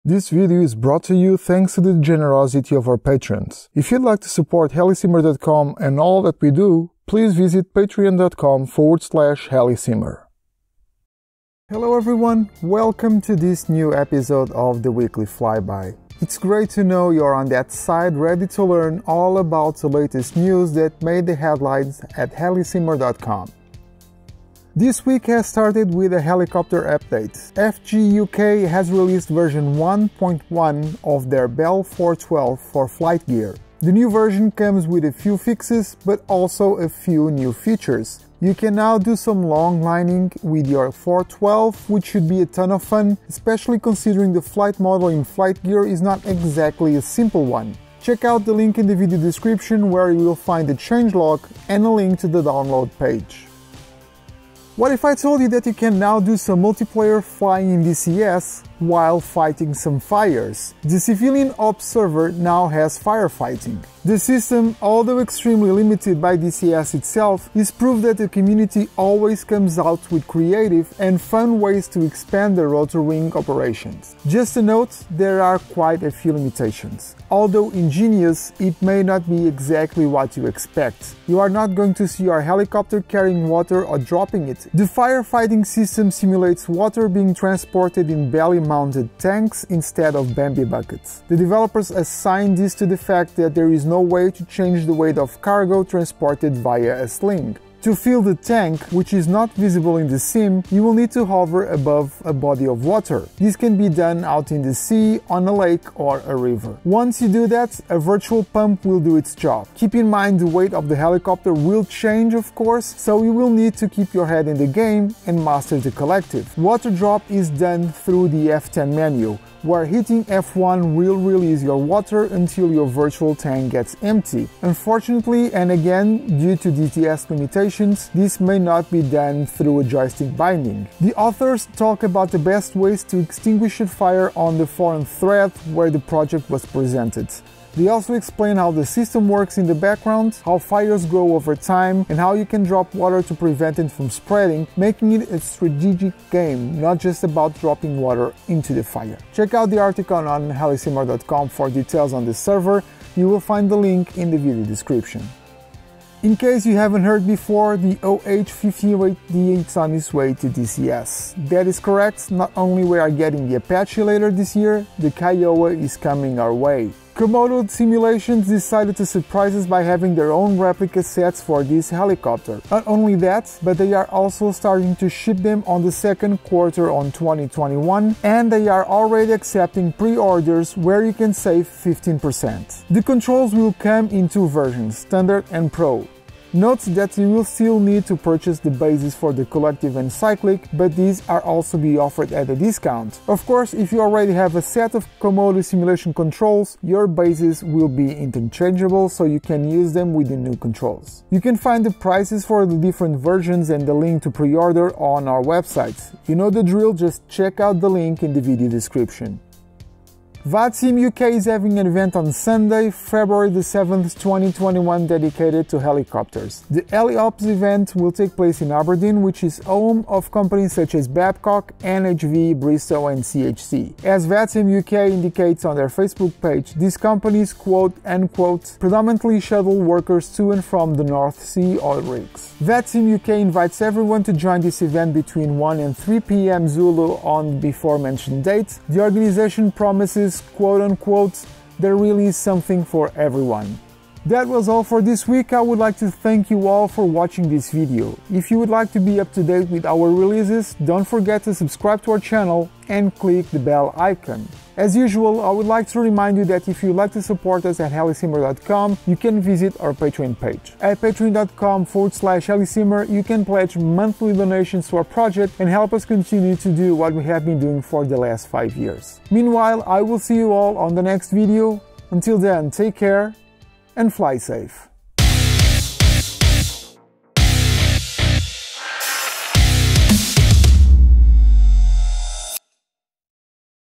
This video is brought to you thanks to the generosity of our patrons. If you'd like to support HeliSimmer.com and all that we do, please visit patreon.com/HeliSimmer. Hello everyone, welcome to this new episode of the weekly flyby. It's great to know you're on that side ready to learn all about the latest news that made the headlines at HeliSimmer.com. This week has started with a helicopter update. FGUK has released version 1.1 of their Bell 412 for FlightGear. The new version comes with a few fixes, but also a few new features. You can now do some long lining with your 412, which should be a ton of fun, especially considering the flight model in FlightGear is not exactly a simple one. Check out the link in the video description where you will find the changelog and a link to the download page. What if I told you that you can now do some multiplayer flying in DCS while fighting some fires? The Civilian Ops Server now has firefighting. The system, although extremely limited by DCS itself, is proof that the community always comes out with creative and fun ways to expand the rotor wing operations. Just a note, there are quite a few limitations. Although ingenious, it may not be exactly what you expect. You are not going to see your helicopter carrying water or dropping it. The firefighting system simulates water being transported in belly-mounted tanks instead of Bambi buckets. The developers assigned this to the fact that there is no way to change the weight of cargo transported via a sling. To fill the tank, which is not visible in the sim, you will need to hover above a body of water. This can be done out in the sea, on a lake or a river. Once you do that, a virtual pump will do its job. Keep in mind the weight of the helicopter will change, of course, so you will need to keep your head in the game and master the collective. Water drop is done through the F10 menu, where hitting F1 will release your water until your virtual tank gets empty. Unfortunately, and again due to DTS limitations, this may not be done through a joystick binding. The authors talk about the best ways to extinguish a fire on the forum thread where the project was presented. They also explain how the system works in the background, how fires grow over time, and how you can drop water to prevent it from spreading, making it a strategic game, not just about dropping water into the fire. Check out the article on HeliSimmer.com for details on the server. You will find the link in the video description. In case you haven't heard before, the OH-58D is on its way to DCS. That is correct, not only we are getting the Apache later this year, the Kiowa is coming our way. Komodo Simulations decided to surprise us by having their own replica sets for this helicopter. Not only that, but they are also starting to ship them on the second quarter on 2021, and they are already accepting pre-orders where you can save 15%. The controls will come in two versions, Standard and Pro. Note that you will still need to purchase the bases for the collective and cyclic, but these are also be offered at a discount. Of course, if you already have a set of Komodo simulation controls, your bases will be interchangeable, so you can use them with the new controls. You can find the prices for the different versions and the link to pre-order on our website. You know the drill, just check out the link in the video description. VATSIM UK is having an event on Sunday, February the 7th, 2021 dedicated to helicopters. The Heli Ops event will take place in Aberdeen, which is home of companies such as Babcock, NHV, Bristow and CHC. As VATSIM UK indicates on their Facebook page, these companies quote-unquote predominantly shuttle workers to and from the North Sea oil rigs. VATSIM UK invites everyone to join this event between 1 and 3 p.m. Zulu on before mentioned date. The organization promises quote-unquote, there really is something for everyone. That was all for this week. I would like to thank you all for watching this video. If you would like to be up to date with our releases, don't forget to subscribe to our channel and click the bell icon. As usual, I would like to remind you that if you'd like to support us at HeliSimmer.com, you can visit our Patreon page. At patreon.com/HeliSimmer, you can pledge monthly donations to our project and help us continue to do what we have been doing for the last 5 years. Meanwhile, I will see you all on the next video. Until then, take care and fly safe.